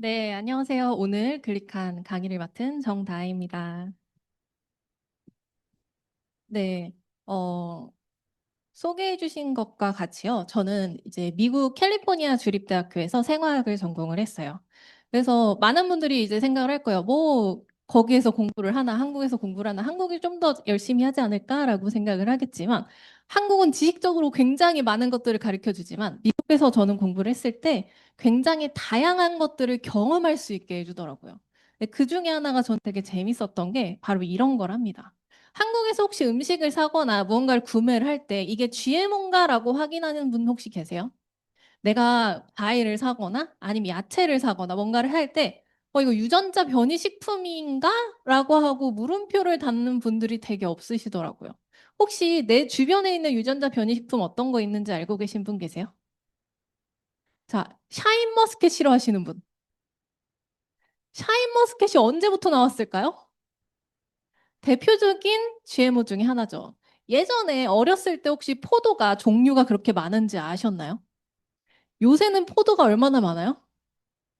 네, 안녕하세요. 오늘 글리칸 강의를 맡은 정다혜입니다. 네, 어, 소개해 주신 것과 같이요. 저는 이제 미국 캘리포니아 주립대학교에서 생화학을 전공을 했어요. 그래서 많은 분들이 이제 생각을 할 거예요. 뭐, 거기에서 공부를 하나, 한국에서 공부를 하나, 한국이 좀 더 열심히 하지 않을까라고 생각을 하겠지만, 한국은 지식적으로 굉장히 많은 것들을 가르쳐 주지만, 미국에서 저는 공부를 했을 때 굉장히 다양한 것들을 경험할 수 있게 해주더라고요. 그 중에 하나가 전 되게 재밌었던 게 바로 이런 거랍니다. 한국에서 혹시 음식을 사거나 무언가를 구매를 할 때 이게 GMO인가라고 확인하는 분 혹시 계세요? 내가 과일을 사거나 아니면 야채를 사거나 뭔가를 할 때 이거 유전자 변이 식품인가? 라고 하고 물음표를 담는 분들이 되게 없으시더라고요. 혹시 내 주변에 있는 유전자 변이 식품 어떤 거 있는지 알고 계신 분 계세요? 자, 샤인머스켓 싫어하시는 분. 샤인머스켓이 언제부터 나왔을까요? 대표적인 GMO 중에 하나죠. 예전에 어렸을 때 혹시 포도가 종류가 그렇게 많은지 아셨나요? 요새는 포도가 얼마나 많아요?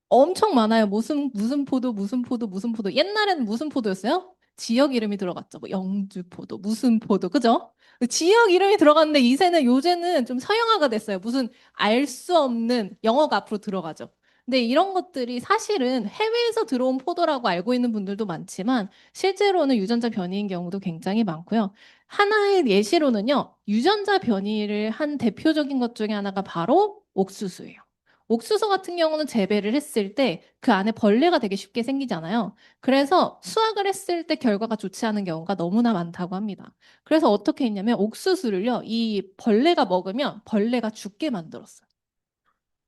엄청 많아요. 무슨 포도, 무슨 포도, 무슨 포도. 옛날에는 무슨 포도였어요? 지역 이름이 들어갔죠. 뭐 영주 포도, 무슨 포도, 그죠? 지역 이름이 들어갔는데 이제는 요새는 좀 서양화가 됐어요. 무슨 알 수 없는 영어가 앞으로 들어가죠. 근데 이런 것들이 사실은 해외에서 들어온 포도라고 알고 있는 분들도 많지만 실제로는 유전자 변이인 경우도 굉장히 많고요. 하나의 예시로는요, 유전자 변이를 한 대표적인 것 중에 하나가 바로 옥수수예요. 옥수수 같은 경우는 재배를 했을 때 그 안에 벌레가 되게 쉽게 생기잖아요. 그래서 수확을 했을 때 결과가 좋지 않은 경우가 너무나 많다고 합니다. 그래서 어떻게 했냐면 옥수수를요, 이 벌레가 먹으면 벌레가 죽게 만들었어요.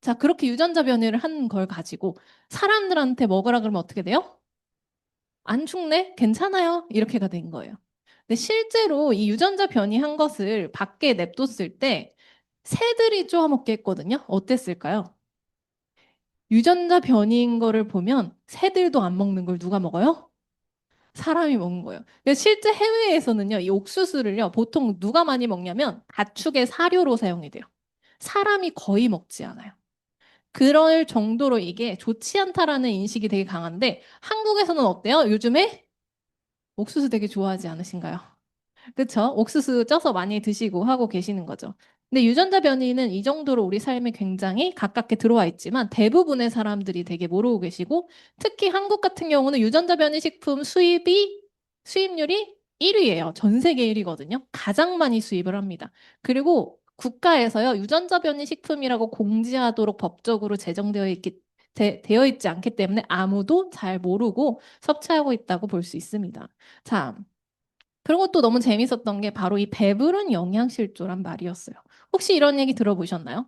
자, 그렇게 유전자 변이를 한 걸 가지고 사람들한테 먹으라 그러면 어떻게 돼요? 안 죽네? 괜찮아요? 이렇게가 된 거예요. 근데 실제로 이 유전자 변이한 것을 밖에 냅뒀을 때 새들이 쪼아먹게 했거든요. 어땠을까요? 유전자 변이인 거를 보면 새들도 안 먹는 걸 누가 먹어요? 사람이 먹는 거예요. 그래서 실제 해외에서는요, 이 옥수수를요, 보통 누가 많이 먹냐면 가축의 사료로 사용이 돼요. 사람이 거의 먹지 않아요. 그럴 정도로 이게 좋지 않다라는 인식이 되게 강한데 한국에서는 어때요? 요즘에 옥수수 되게 좋아하지 않으신가요? 그쵸? 옥수수 쪄서 많이 드시고 하고 계시는 거죠. 근데 유전자 변이는 이 정도로 우리 삶에 굉장히 가깝게 들어와 있지만 대부분의 사람들이 되게 모르고 계시고 특히 한국 같은 경우는 유전자 변이 식품 수입률이 1위예요. 전 세계 1위거든요. 가장 많이 수입을 합니다. 그리고 국가에서요, 유전자 변이 식품이라고 공지하도록 법적으로 되어 있지 않기 때문에 아무도 잘 모르고 섭취하고 있다고 볼 수 있습니다. 자, 그런 것도 너무 재밌었던 게 바로 이 배부른 영양실조란 말이었어요. 혹시 이런 얘기 들어보셨나요?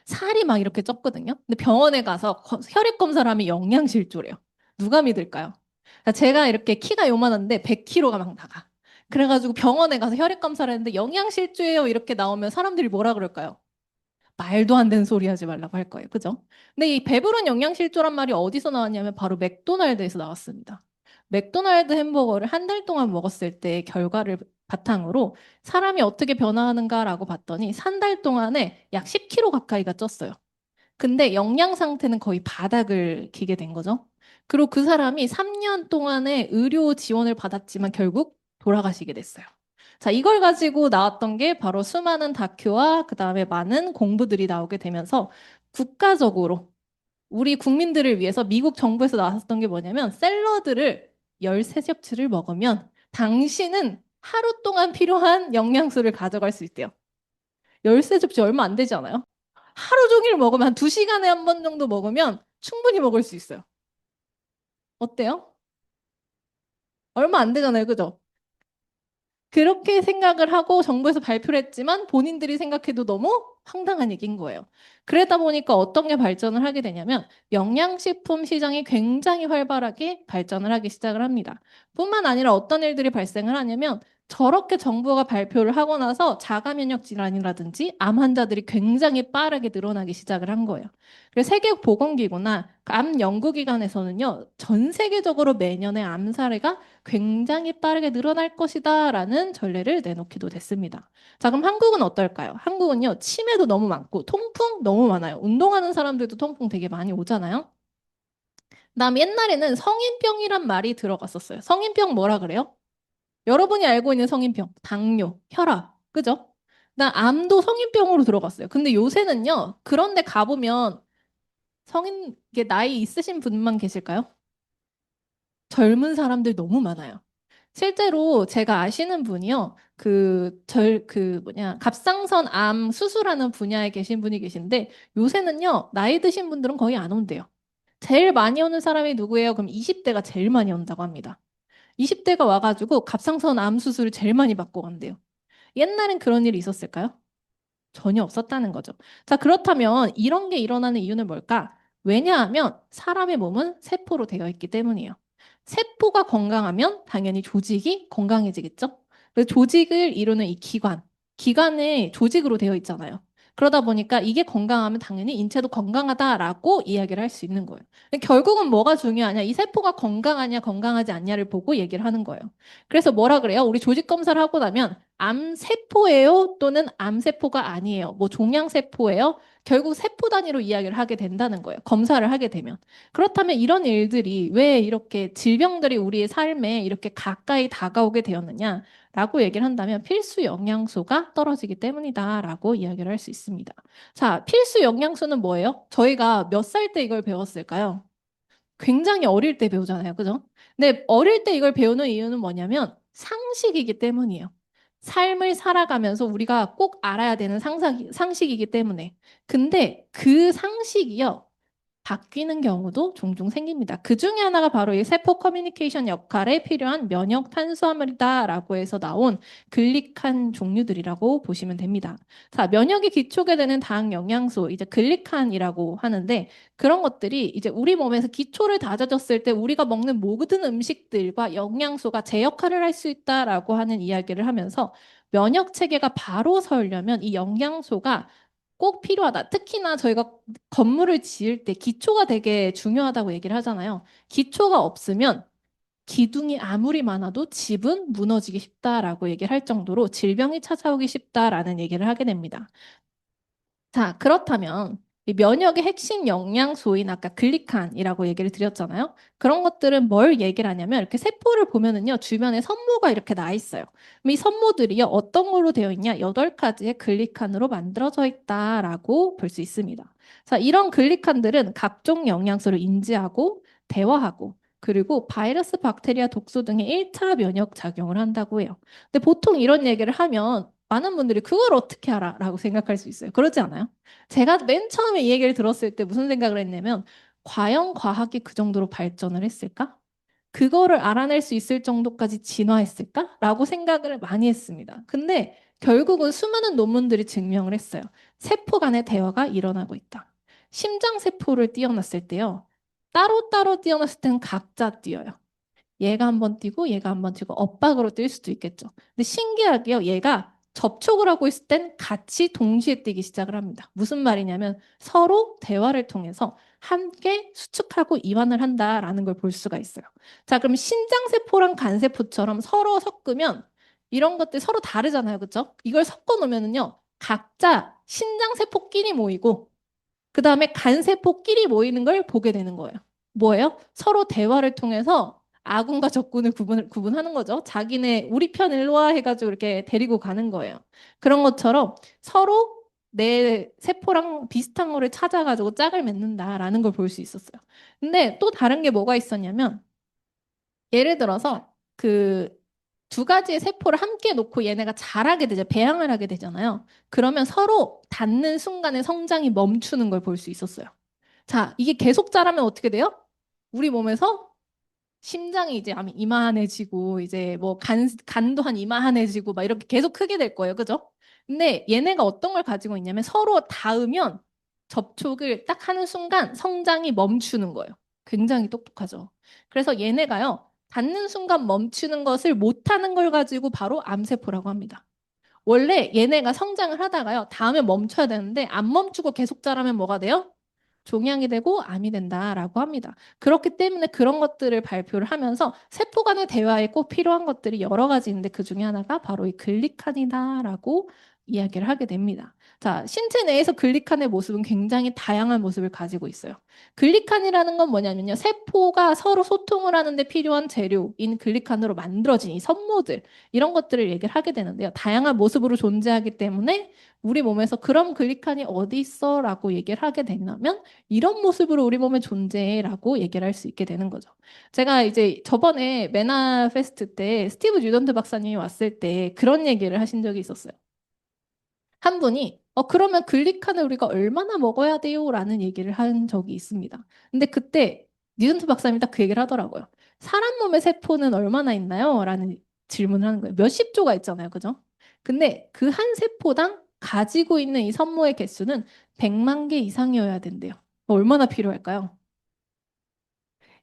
살이 막 이렇게 쪘거든요. 근데 병원에 가서 혈액 검사를 하면 영양실조래요. 누가 믿을까요? 그러니까 제가 이렇게 키가 요만한데 100kg가 막 나가. 그래가지고 병원에 가서 혈액 검사를 했는데 영양실조예요. 이렇게 나오면 사람들이 뭐라 그럴까요? 말도 안 되는 소리 하지 말라고 할 거예요. 그죠? 근데 이 배부른 영양실조란 말이 어디서 나왔냐면 바로 맥도날드에서 나왔습니다. 맥도날드 햄버거를 한 달 동안 먹었을 때 결과를 바탕으로 사람이 어떻게 변화하는가라고 봤더니 한 달 동안에 약 10kg 가까이가 쪘어요. 근데 영양 상태는 거의 바닥을 기게 된 거죠. 그리고 그 사람이 3년 동안의 의료 지원을 받았지만 결국 돌아가시게 됐어요. 자, 이걸 가지고 나왔던 게 바로 수많은 다큐와 그다음에 많은 공부들이 나오게 되면서 국가적으로 우리 국민들을 위해서 미국 정부에서 나왔었던 게 뭐냐면 샐러드를 13접시를 먹으면 당신은 하루 동안 필요한 영양소를 가져갈 수 있대요. 13접시 얼마 안 되지 않아요? 하루 종일 먹으면 한 2시간에 한 번 정도 먹으면 충분히 먹을 수 있어요. 어때요? 얼마 안 되잖아요. 그죠? 그렇게 생각을 하고 정부에서 발표를 했지만 본인들이 생각해도 너무 황당한 얘기인 거예요. 그러다 보니까 어떤 게 발전을 하게 되냐면 영양식품 시장이 굉장히 활발하게 발전을 하기 시작을 합니다. 뿐만 아니라 어떤 일들이 발생을 하냐면 저렇게 정부가 발표를 하고 나서 자가 면역 질환이라든지 암 환자들이 굉장히 빠르게 늘어나기 시작을 한 거예요. 그래서 세계보건기구나 암 연구기관에서는요, 전 세계적으로 매년의 암 사례가 굉장히 빠르게 늘어날 것이다라는 전례를 내놓기도 됐습니다. 자, 그럼 한국은 어떨까요? 한국은요, 치매도 너무 많고 통풍 너무 많아요. 운동하는 사람들도 통풍 되게 많이 오잖아요. 그다음 옛날에는 성인병이란 말이 들어갔었어요. 성인병 뭐라 그래요? 여러분이 알고 있는 성인병, 당뇨, 혈압, 그죠? 나 암도 성인병으로 들어갔어요. 근데 요새는요, 그런데 가보면 이게 나이 있으신 분만 계실까요? 젊은 사람들 너무 많아요. 실제로 제가 아시는 분이요, 갑상선 암 수술하는 분야에 계신 분이 계신데, 요새는요, 나이 드신 분들은 거의 안 온대요. 제일 많이 오는 사람이 누구예요? 그럼 20대가 제일 많이 온다고 합니다. 20대가 와가지고 갑상선 암 수술을 제일 많이 받고 간대요. 옛날엔 그런 일이 있었을까요? 전혀 없었다는 거죠. 자, 그렇다면 이런 게 일어나는 이유는 뭘까? 왜냐하면 사람의 몸은 세포로 되어 있기 때문이에요. 세포가 건강하면 당연히 조직이 건강해지겠죠? 그래서 조직을 이루는 이 기관의 조직으로 되어 있잖아요. 그러다 보니까 이게 건강하면 당연히 인체도 건강하다라고 이야기를 할 수 있는 거예요. 근데 결국은 뭐가 중요하냐? 이 세포가 건강하냐, 건강하지 않냐를 보고 얘기를 하는 거예요. 그래서 뭐라 그래요? 우리 조직 검사를 하고 나면 암세포예요? 또는 암세포가 아니에요? 뭐 종양세포예요? 결국 세포 단위로 이야기를 하게 된다는 거예요. 검사를 하게 되면. 그렇다면 이런 일들이 왜 이렇게 질병들이 우리의 삶에 이렇게 가까이 다가오게 되었느냐? 라고 얘기를 한다면 필수 영양소가 떨어지기 때문이다라고 이야기를 할 수 있습니다. 자, 필수 영양소는 뭐예요? 저희가 몇 살 때 이걸 배웠을까요? 굉장히 어릴 때 배우잖아요. 그죠? 근데 어릴 때 이걸 배우는 이유는 뭐냐면 상식이기 때문이에요. 삶을 살아가면서 우리가 꼭 알아야 되는 상식이기 때문에. 근데 그 상식이요. 바뀌는 경우도 종종 생깁니다. 그 중에 하나가 바로 이 세포 커뮤니케이션 역할에 필요한 면역 탄수화물이다라고 해서 나온 글리칸 종류들이라고 보시면 됩니다. 자, 면역이 기초게 되는 당 영양소, 이제 글리칸이라고 하는데 그런 것들이 이제 우리 몸에서 기초를 다져줬을 때 우리가 먹는 모든 음식들과 영양소가 제 역할을 할 수 있다라고 하는 이야기를 하면서 면역 체계가 바로 서려면 이 영양소가 꼭 필요하다. 특히나 저희가 건물을 지을 때 기초가 되게 중요하다고 얘기를 하잖아요. 기초가 없으면 기둥이 아무리 많아도 집은 무너지기 쉽다라고 얘기를 할 정도로 질병이 찾아오기 쉽다라는 얘기를 하게 됩니다. 자, 그렇다면 이 면역의 핵심 영양소인 아까 글리칸이라고 얘기를 드렸잖아요. 그런 것들은 뭘 얘기를 하냐면 이렇게 세포를 보면은요, 주변에 선모가 이렇게 나 있어요. 그럼 이 선모들이요, 어떤 걸로 되어 있냐? 8가지의 글리칸으로 만들어져 있다라고 볼 수 있습니다. 자, 이런 글리칸들은 각종 영양소를 인지하고 대화하고 그리고 바이러스, 박테리아, 독소 등의 1차 면역 작용을 한다고 해요. 근데 보통 이런 얘기를 하면 많은 분들이 그걸 어떻게 알아? 라고 생각할 수 있어요. 그렇지 않아요? 제가 맨 처음에 이 얘기를 들었을 때 무슨 생각을 했냐면, 과연 과학이 그 정도로 발전을 했을까? 그거를 알아낼 수 있을 정도까지 진화했을까? 라고 생각을 많이 했습니다. 근데 결국은 수많은 논문들이 증명을 했어요. 세포 간의 대화가 일어나고 있다. 심장세포를 띄워놨을 때요. 따로따로 띄워놨을 때는 각자 뛰어요. 얘가 한번 뛰고 얘가 한번 뛰고 엇박으로 뛸 수도 있겠죠. 근데 신기하게요. 얘가 접촉을 하고 있을 땐 같이 동시에 뛰기 시작을 합니다. 무슨 말이냐면 서로 대화를 통해서 함께 수축하고 이완을 한다라는 걸 볼 수가 있어요. 자, 그럼 신장세포랑 간세포처럼 서로 섞으면 이런 것들 서로 다르잖아요. 그렇죠? 이걸 섞어 놓으면은요. 각자 신장세포끼리 모이고 그다음에 간세포끼리 모이는 걸 보게 되는 거예요. 뭐예요? 서로 대화를 통해서 아군과 적군을 구분하는 거죠. 자기네 우리 편 일로 와 해가지고 이렇게 데리고 가는 거예요. 그런 것처럼 서로 내 세포랑 비슷한 거를 찾아가지고 짝을 맺는다라는 걸 볼 수 있었어요. 근데 또 다른 게 뭐가 있었냐면 예를 들어서 그 두 가지의 세포를 함께 놓고 얘네가 자라게 되죠. 배양을 하게 되잖아요. 그러면 서로 닿는 순간에 성장이 멈추는 걸 볼 수 있었어요. 자, 이게 계속 자라면 어떻게 돼요? 우리 몸에서 심장이 이제 이만해지고 이제 뭐 간도 한 이만해지고 막 이렇게 계속 크게 될 거예요. 그죠? 근데 얘네가 어떤 걸 가지고 있냐면 서로 닿으면 접촉을 딱 하는 순간 성장이 멈추는 거예요. 굉장히 똑똑하죠. 그래서 얘네가요. 닿는 순간 멈추는 것을 못하는 걸 가지고 바로 암세포라고 합니다. 원래 얘네가 성장을 하다가요. 다음에 멈춰야 되는데 안 멈추고 계속 자라면 뭐가 돼요? 종양이 되고 암이 된다라고 합니다. 그렇기 때문에 그런 것들을 발표를 하면서 세포 간의 대화에 꼭 필요한 것들이 여러 가지 있는데 그 중에 하나가 바로 이 글리칸이다라고 이야기를 하게 됩니다. 자, 신체 내에서 글리칸의 모습은 굉장히 다양한 모습을 가지고 있어요. 글리칸이라는 건 뭐냐면요. 세포가 서로 소통을 하는데 필요한 재료인 글리칸으로 만들어진 이 섬모들, 이런 것들을 얘기를 하게 되는데요. 다양한 모습으로 존재하기 때문에 우리 몸에서 그럼 글리칸이 어디 있어? 라고 얘기를 하게 된다면 이런 모습으로 우리 몸에 존재해 라고 얘기를 할 수 있게 되는 거죠. 제가 이제 저번에 메나 페스트 때 스티브 뉴던트 박사님이 왔을 때 그런 얘기를 하신 적이 있었어요. 한 분이 그러면 글리칸을 우리가 얼마나 먹어야 돼요? 라는 얘기를 한 적이 있습니다. 근데 그때 뉴턴트 박사님이 딱 그 얘기를 하더라고요. 사람 몸의 세포는 얼마나 있나요? 라는 질문을 하는 거예요. 몇십 조가 있잖아요. 그죠? 근데 그 한 세포당 가지고 있는 이 선모의 개수는 100만 개 이상이어야 된대요. 얼마나 필요할까요?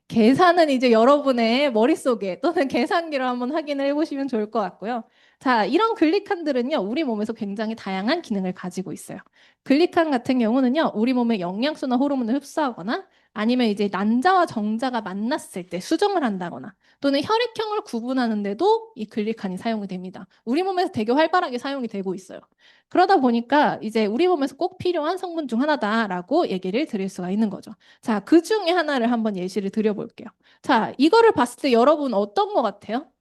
계산은 이제 여러분의 머릿속에 또는 계산기로 한번 확인을 해보시면 좋을 것 같고요. 자, 이런 글리칸들은요, 우리 몸에서 굉장히 다양한 기능을 가지고 있어요. 글리칸 같은 경우는요, 우리 몸의 영양소나 호르몬을 흡수하거나 아니면 이제 난자와 정자가 만났을 때 수정을 한다거나 또는 혈액형을 구분하는데도 이 글리칸이 사용이 됩니다. 우리 몸에서 되게 활발하게 사용이 되고 있어요. 그러다 보니까 이제 우리 몸에서 꼭 필요한 성분 중 하나다라고 얘기를 드릴 수가 있는 거죠. 자, 그 중에 하나를 한번 예시를 드려볼게요. 자, 이거를 봤을 때 여러분 어떤 거 같아요?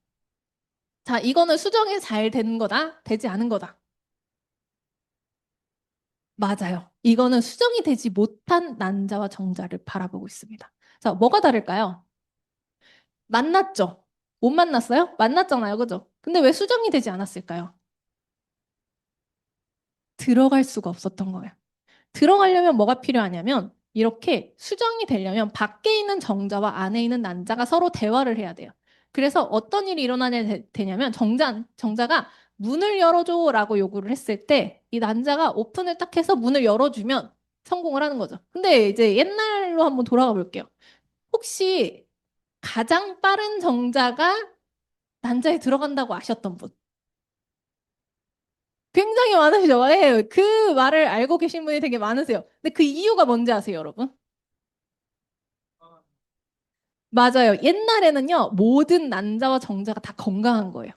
자, 이거는 수정이 잘 된 거다, 되지 않은 거다. 맞아요. 이거는 수정이 되지 못한 난자와 정자를 바라보고 있습니다. 자, 뭐가 다를까요? 만났죠? 못 만났어요? 만났잖아요. 그죠? 근데 왜 수정이 되지 않았을까요? 들어갈 수가 없었던 거예요. 들어가려면 뭐가 필요하냐면 이렇게 수정이 되려면 밖에 있는 정자와 안에 있는 난자가 서로 대화를 해야 돼요. 그래서 어떤 일이 일어나냐 되냐면 정자가 문을 열어줘라고 요구를 했을 때 이 난자가 오픈을 딱 해서 문을 열어주면 성공을 하는 거죠. 근데 이제 옛날로 한번 돌아가 볼게요. 혹시 가장 빠른 정자가 난자에 들어간다고 아셨던 분? 굉장히 많으시죠? 예, 그 말을 알고 계신 분이 되게 많으세요. 근데 그 이유가 뭔지 아세요, 여러분? 맞아요. 옛날에는요, 모든 난자와 정자가 다 건강한 거예요.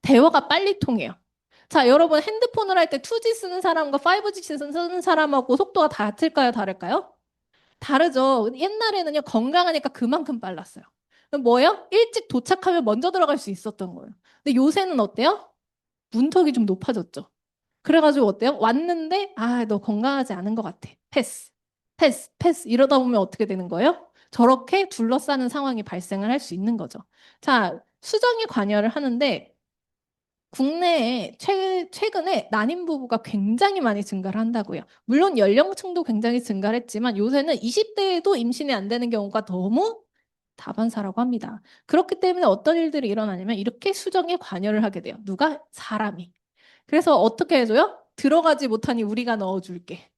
대화가 빨리 통해요. 자, 여러분 핸드폰을 할 때 2G 쓰는 사람과 5G 쓰는 사람하고 속도가 같을까요? 다를까요? 다르죠. 옛날에는요, 건강하니까 그만큼 빨랐어요. 그럼 뭐예요? 일찍 도착하면 먼저 들어갈 수 있었던 거예요. 근데 요새는 어때요? 문턱이 좀 높아졌죠. 그래가지고 어때요? 왔는데, 아, 너 건강하지 않은 것 같아. 패스, 패스, 패스. 이러다 보면 어떻게 되는 거예요? 저렇게 둘러싸는 상황이 발생을 할 수 있는 거죠. 자, 수정에 관여를 하는데, 국내에 최근에 난임 부부가 굉장히 많이 증가를 한다고요. 물론 연령층도 굉장히 증가를 했지만 요새는 20대에도 임신이 안 되는 경우가 너무 다반사라고 합니다. 그렇기 때문에 어떤 일들이 일어나냐면 이렇게 수정에 관여를 하게 돼요. 누가? 사람이. 그래서 어떻게 해줘요? 들어가지 못하니 우리가 넣어줄게.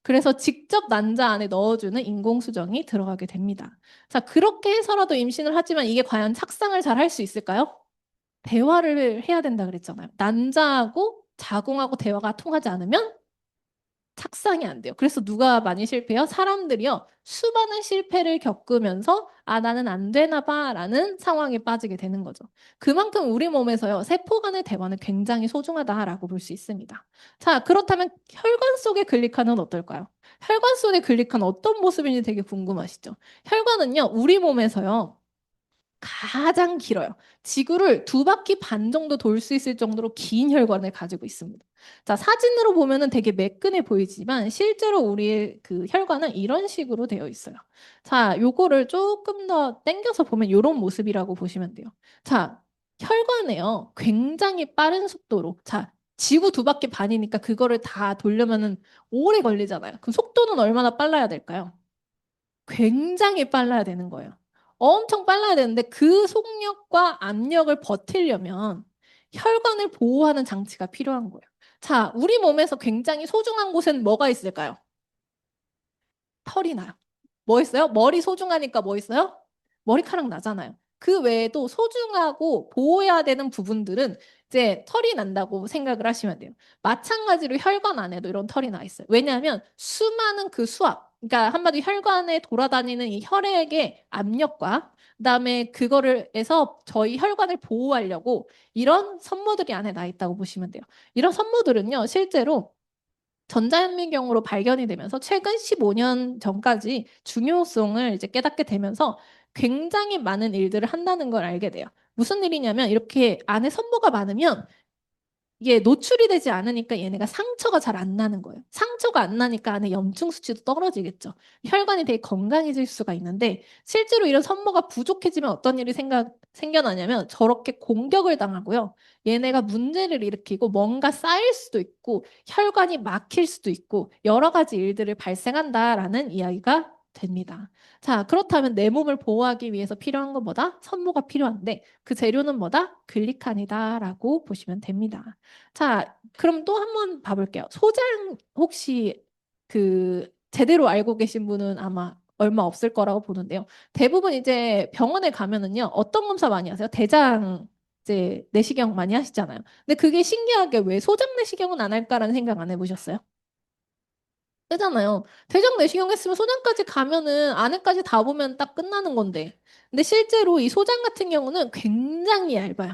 그래서 직접 난자 안에 넣어주는 인공수정이 들어가게 됩니다. 자, 그렇게 해서라도 임신을 하지만 이게 과연 착상을 잘 할 수 있을까요? 대화를 해야 된다 그랬잖아요. 난자하고 자궁하고 대화가 통하지 않으면 착상이 안 돼요. 그래서 누가 많이 실패해요? 사람들이요. 수많은 실패를 겪으면서 아, 나는 안 되나 봐라는 상황에 빠지게 되는 거죠. 그만큼 우리 몸에서요. 세포 간의 대화는 굉장히 소중하다라고 볼 수 있습니다. 자, 그렇다면 혈관 속의 글리칸은 어떨까요? 혈관 속의 글리칸 어떤 모습인지 되게 궁금하시죠? 혈관은요. 우리 몸에서요. 가장 길어요. 지구를 2바퀴 반 정도 돌 수 있을 정도로 긴 혈관을 가지고 있습니다. 자, 사진으로 보면은 되게 매끈해 보이지만 실제로 우리의 그 혈관은 이런 식으로 되어 있어요. 자, 요거를 조금 더 당겨서 보면 이런 모습이라고 보시면 돼요. 자, 혈관에요. 굉장히 빠른 속도로. 자, 지구 2바퀴 반이니까 그거를 다 돌려면은 오래 걸리잖아요. 그 속도는 얼마나 빨라야 될까요? 굉장히 빨라야 되는 거예요. 엄청 빨라야 되는데 그 속력과 압력을 버티려면 혈관을 보호하는 장치가 필요한 거예요. 자, 우리 몸에서 굉장히 소중한 곳엔 뭐가 있을까요? 털이 나요. 뭐 있어요? 머리 소중하니까 뭐 있어요? 머리카락 나잖아요. 그 외에도 소중하고 보호해야 되는 부분들은 이제 털이 난다고 생각을 하시면 돼요. 마찬가지로 혈관 안에도 이런 털이 나 있어요. 왜냐하면 수많은 그 수압, 그러니까 한마디로 혈관에 돌아다니는 이 혈액의 압력과 그다음에 그거를 해서 저희 혈관을 보호하려고 이런 선모들이 안에 나 있다고 보시면 돼요. 이런 선모들은요, 실제로 전자현미경으로 발견이 되면서 최근 15년 전까지 중요성을 이제 깨닫게 되면서 굉장히 많은 일들을 한다는 걸 알게 돼요. 무슨 일이냐면 이렇게 안에 선모가 많으면 이게 노출이 되지 않으니까 얘네가 상처가 잘 안 나는 거예요. 상처가 안 나니까 안에 염증 수치도 떨어지겠죠. 혈관이 되게 건강해질 수가 있는데 실제로 이런 선모가 부족해지면 어떤 일이 생겨나냐면 저렇게 공격을 당하고요. 얘네가 문제를 일으키고 뭔가 쌓일 수도 있고 혈관이 막힐 수도 있고 여러 가지 일들을 발생한다라는 이야기가 됩니다. 자, 그렇다면 내 몸을 보호하기 위해서 필요한 것보다 선모가 필요한데 그 재료는 뭐다? 글리칸이다라고 보시면 됩니다. 자, 그럼 또 한 번 봐볼게요. 소장 혹시 그 제대로 알고 계신 분은 아마 얼마 없을 거라고 보는데요. 대부분 이제 병원에 가면은요, 어떤 검사 많이 하세요? 대장 이제 내시경 많이 하시잖아요. 근데 그게 신기하게 왜 소장 내시경은 안 할까라는 생각 안 해보셨어요? 뜨잖아요. 대장 내시경 했으면 소장까지 가면은 안에까지 다 보면 딱 끝나는 건데. 근데 실제로 이 소장 같은 경우는 굉장히 얇아요.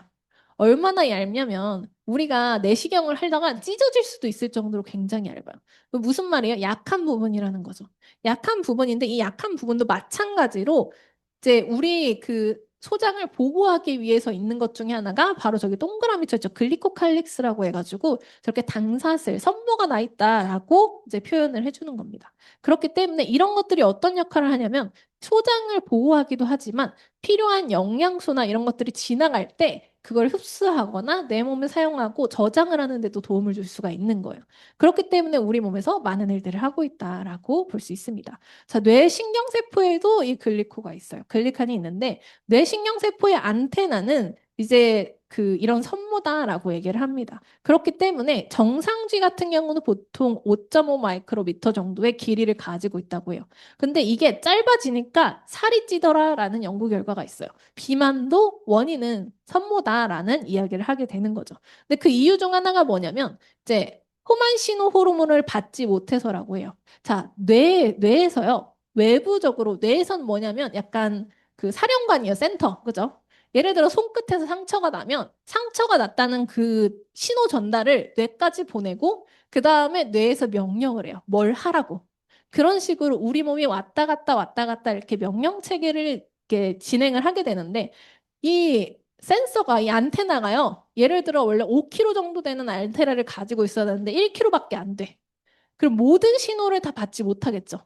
얼마나 얇냐면 우리가 내시경을 하다가 찢어질 수도 있을 정도로 굉장히 얇아요. 그 무슨 말이에요? 약한 부분이라는 거죠. 약한 부분인데 이 약한 부분도 마찬가지로 이제 우리 그 소장을 보호하기 위해서 있는 것 중에 하나가 바로 저기 동그라미 쳐있죠. 글리코칼릭스라고 해가지고 저렇게 당사슬, 섬모가 나 있다라고 이제 표현을 해주는 겁니다. 그렇기 때문에 이런 것들이 어떤 역할을 하냐면 소장을 보호하기도 하지만 필요한 영양소나 이런 것들이 지나갈 때 그걸 흡수하거나 내 몸에 사용하고 저장을 하는 데도 도움을 줄 수가 있는 거예요. 그렇기 때문에 우리 몸에서 많은 일들을 하고 있다라고 볼 수 있습니다. 자, 뇌신경세포에도 이 글리코가 있어요. 글리칸이 있는데 뇌신경세포의 안테나는 이제 그 이런 선모다라고 얘기를 합니다. 그렇기 때문에 정상쥐 같은 경우는 보통 5.5 마이크로미터 정도의 길이를 가지고 있다고 해요. 근데 이게 짧아지니까 살이 찌더라라는 연구 결과가 있어요. 비만도 원인은 산모다라는 이야기를 하게 되는 거죠. 근데 그 이유 중 하나가 뭐냐면 이제 호만시노 호르몬을 받지 못해서라고 해요. 자, 뇌에서요. 외부적으로 뇌에선 뭐냐면 약간 그 사령관이에요. 센터. 그죠? 예를 들어 손끝에서 상처가 나면 상처가 났다는 그 신호 전달을 뇌까지 보내고 그 다음에 뇌에서 명령을 해요. 뭘 하라고. 그런 식으로 우리 몸이 왔다 갔다 이렇게 명령 체계를 이렇게 진행을 하게 되는데 이 센서가 이 안테나가요. 예를 들어 원래 5kg 정도 되는 안테나를 가지고 있어야 되는데 1kg밖에 안 돼. 그럼 모든 신호를 다 받지 못하겠죠.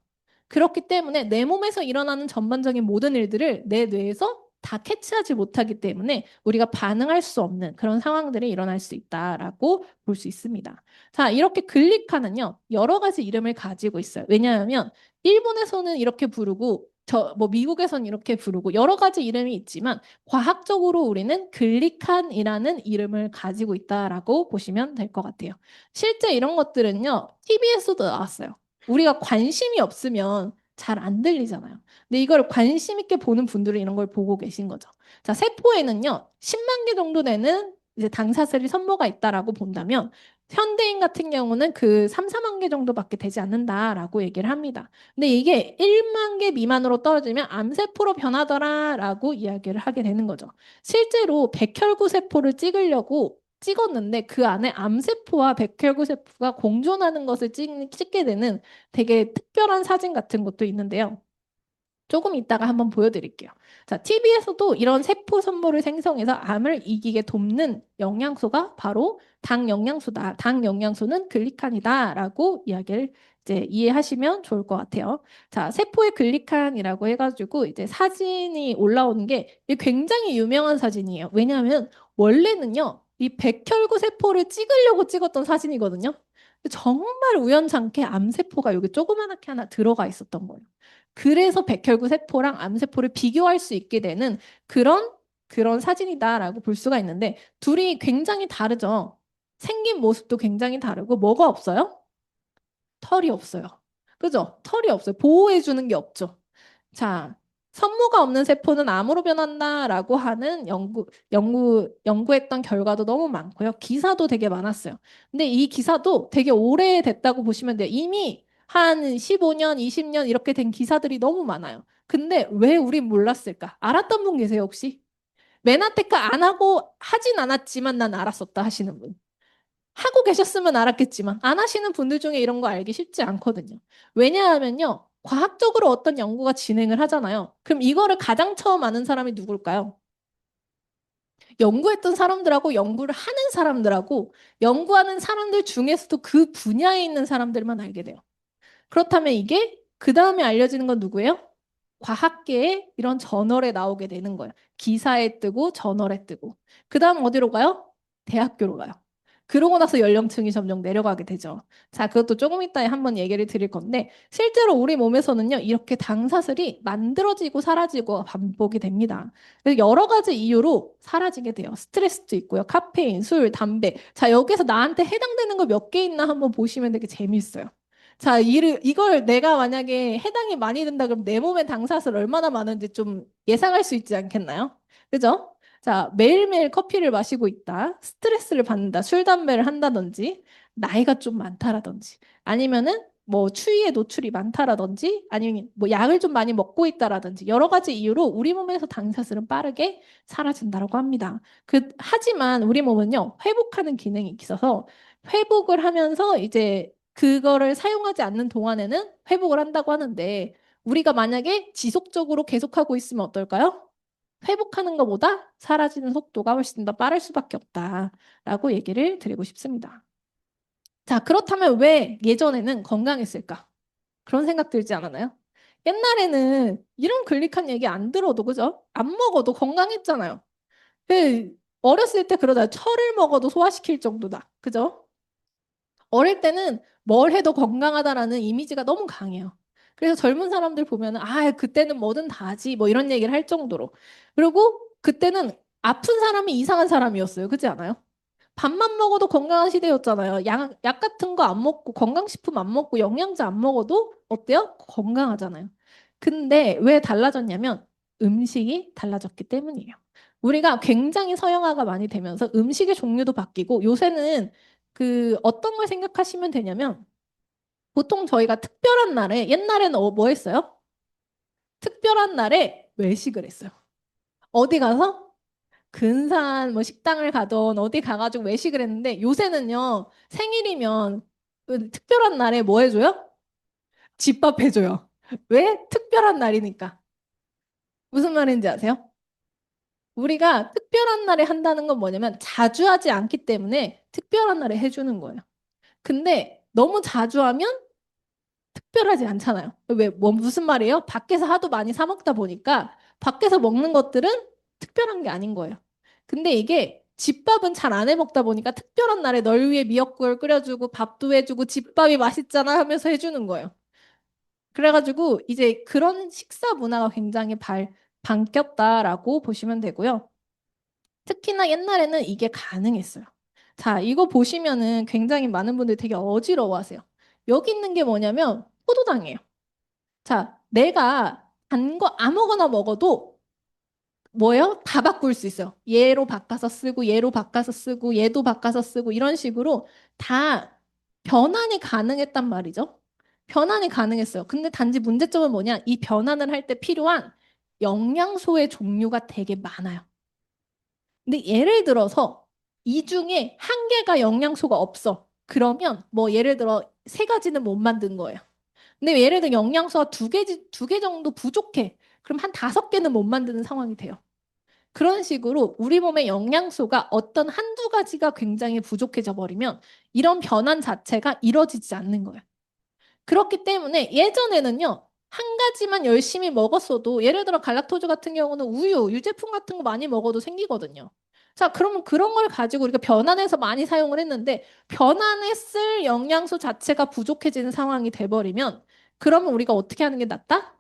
그렇기 때문에 내 몸에서 일어나는 전반적인 모든 일들을 내 뇌에서 다 캐치하지 못하기 때문에 우리가 반응할 수 없는 그런 상황들이 일어날 수 있다라고 볼 수 있습니다. 자, 이렇게 글리카는요, 여러 가지 이름을 가지고 있어요. 왜냐하면 일본에서는 이렇게 부르고 저 뭐 미국에서는 이렇게 부르고 여러 가지 이름이 있지만 과학적으로 우리는 글리칸이라는 이름을 가지고 있다라고 보시면 될 것 같아요. 실제 이런 것들은요, TV에서도 나왔어요. 우리가 관심이 없으면 잘 안 들리잖아요. 근데 이걸 관심 있게 보는 분들은 이런 걸 보고 계신 거죠. 자, 세포에는요, 10만 개 정도 되는 이제 당사셀이 선모가 있다라고 본다면, 현대인 같은 경우는 그 3, 4만 개 정도밖에 되지 않는다라고 얘기를 합니다. 근데 이게 1만 개 미만으로 떨어지면 암세포로 변하더라라고 이야기를 하게 되는 거죠. 실제로 백혈구 세포를 찍으려고 찍었는데 그 안에 암세포와 백혈구 세포가 공존하는 것을 찍게 되는 되게 특별한 사진 같은 것도 있는데요. 조금 이따가 한번 보여드릴게요. 자, TV에서도 이런 세포 선모를 생성해서 암을 이기게 돕는 영양소가 바로 당 영양소다. 당 영양소는 글리칸이다라고 이야기를 이제 이해하시면 좋을 것 같아요. 자, 세포의 글리칸이라고 해가지고 이제 사진이 올라오는 게 굉장히 유명한 사진이에요. 왜냐하면 원래는요, 이 백혈구 세포를 찍으려고 찍었던 사진이거든요. 정말 우연찮게 암세포가 여기 조그맣게 하나 들어가 있었던 거예요. 그래서 백혈구 세포랑 암세포를 비교할 수 있게 되는 그런 사진이다라고 볼 수가 있는데 둘이 굉장히 다르죠. 생긴 모습도 굉장히 다르고 뭐가 없어요? 털이 없어요. 그죠? 털이 없어요. 보호해 주는 게 없죠. 자, 선모가 없는 세포는 암으로 변한다라고 하는 연구했던 결과도 너무 많고요. 기사도 되게 많았어요. 근데 이 기사도 되게 오래됐다고 보시면 돼요. 이미 한 15년, 20년 이렇게 된 기사들이 너무 많아요. 근데 왜 우린 몰랐을까? 알았던 분 계세요, 혹시? 메나테크 안 하고 하진 않았지만 난 알았었다 하시는 분. 하고 계셨으면 알았겠지만 안 하시는 분들 중에 이런 거 알기 쉽지 않거든요. 왜냐하면요. 과학적으로 어떤 연구가 진행을 하잖아요. 그럼 이거를 가장 처음 아는 사람이 누굴까요? 연구했던 사람들하고 연구를 하는 사람들하고 연구하는 사람들 중에서도 그 분야에 있는 사람들만 알게 돼요. 그렇다면 이게 그 다음에 알려지는 건 누구예요? 과학계의 이런 저널에 나오게 되는 거예요. 기사에 뜨고 저널에 뜨고. 그 다음 어디로 가요? 대학교로 가요. 그러고 나서 연령층이 점점 내려가게 되죠. 자, 그것도 조금 이따에 한번 얘기를 드릴 건데, 실제로 우리 몸에서는요, 이렇게 당사슬이 만들어지고 사라지고 반복이 됩니다. 그래서 여러 가지 이유로 사라지게 돼요. 스트레스도 있고요. 카페인, 술, 담배. 자, 여기서 나한테 해당되는 거 몇 개 있나 한번 보시면 되게 재미있어요. 자, 이걸 내가 만약에 해당이 많이 된다 그러면 내 몸의 당사슬 얼마나 많은지 좀 예상할 수 있지 않겠나요? 그죠? 자, 매일매일 커피를 마시고 있다. 스트레스를 받는다. 술, 담배를 한다든지, 나이가 좀 많다라든지, 아니면은 뭐 추위에 노출이 많다라든지, 아니면 뭐 약을 좀 많이 먹고 있다라든지, 여러 가지 이유로 우리 몸에서 당사슬은 빠르게 사라진다고 합니다. 하지만 우리 몸은요, 회복하는 기능이 있어서 회복을 하면서 이제 그거를 사용하지 않는 동안에는 회복을 한다고 하는데 우리가 만약에 지속적으로 계속하고 있으면 어떨까요? 회복하는 것보다 사라지는 속도가 훨씬 더 빠를 수밖에 없다라고 얘기를 드리고 싶습니다. 자, 그렇다면 왜 예전에는 건강했을까? 그런 생각 들지 않았나요? 옛날에는 이런 글리칸 얘기 안 들어도 그죠? 안 먹어도 건강했잖아요. 어렸을 때 그러다 철을 먹어도 소화시킬 정도다. 그죠? 어릴 때는 뭘 해도 건강하다라는 이미지가 너무 강해요. 그래서 젊은 사람들 보면은 아, 그때는 뭐든 다 하지 뭐 이런 얘기를 할 정도로. 그리고 그때는 아픈 사람이 이상한 사람이었어요. 그렇지 않아요? 밥만 먹어도 건강한 시대였잖아요. 약 같은 거 안 먹고 건강식품 안 먹고 영양제 안 먹어도 어때요? 건강하잖아요. 근데 왜 달라졌냐면 음식이 달라졌기 때문이에요. 우리가 굉장히 서양화가 많이 되면서 음식의 종류도 바뀌고 요새는 그 어떤 걸 생각하시면 되냐면 보통 저희가 특별한 날에 옛날에는 뭐 했어요? 특별한 날에 외식을 했어요. 어디 가서? 근사한 뭐 식당을 가던 어디 가가지고 외식을 했는데 요새는요 생일이면 그 특별한 날에 뭐 해줘요? 집밥 해줘요. 왜? 특별한 날이니까. 무슨 말인지 아세요? 우리가 특별한 날에 한다는 건 뭐냐면 자주 하지 않기 때문에 특별한 날에 해주는 거예요. 근데 너무 자주 하면 특별하지 않잖아요. 무슨 말이에요? 밖에서 하도 많이 사 먹다 보니까 밖에서 먹는 것들은 특별한 게 아닌 거예요. 근데 이게 집밥은 잘 안 해 먹다 보니까 특별한 날에 널 위해 미역국을 끓여주고 밥도 해주고 집밥이 맛있잖아 하면서 해주는 거예요. 그래가지고 이제 그런 식사 문화가 굉장히 바뀌었다라고 보시면 되고요. 특히나 옛날에는 이게 가능했어요. 자, 이거 보시면은 굉장히 많은 분들이 되게 어지러워하세요. 여기 있는 게 뭐냐면 포도당이에요. 자, 내가 단 거 아무거나 먹어도 뭐예요? 다 바꿀 수 있어요. 얘로 바꿔서 쓰고 얘로 바꿔서 쓰고 얘도 바꿔서 쓰고 이런 식으로 다 변환이 가능했단 말이죠. 변환이 가능했어요. 근데 단지 문제점은 뭐냐? 이 변환을 할 때 필요한 영양소의 종류가 되게 많아요. 근데 예를 들어서 이 중에 한 개가 영양소가 없어. 그러면 뭐 예를 들어 세 가지는 못 만든 거예요. 근데 예를 들어 영양소가 두 개 정도 부족해. 그럼 한 다섯 개는 못 만드는 상황이 돼요. 그런 식으로 우리 몸의 영양소가 어떤 한두 가지가 굉장히 부족해져 버리면 이런 변환 자체가 이루어지지 않는 거예요. 그렇기 때문에 예전에는요, 한 가지만 열심히 먹었어도 예를 들어 갈락토즈 같은 경우는 우유, 유제품 같은 거 많이 먹어도 생기거든요. 자, 그러면 그런 걸 가지고 우리가 변환해서 많이 사용을 했는데 변환했을 영양소 자체가 부족해지는 상황이 돼버리면 그러면 우리가 어떻게 하는 게 낫다?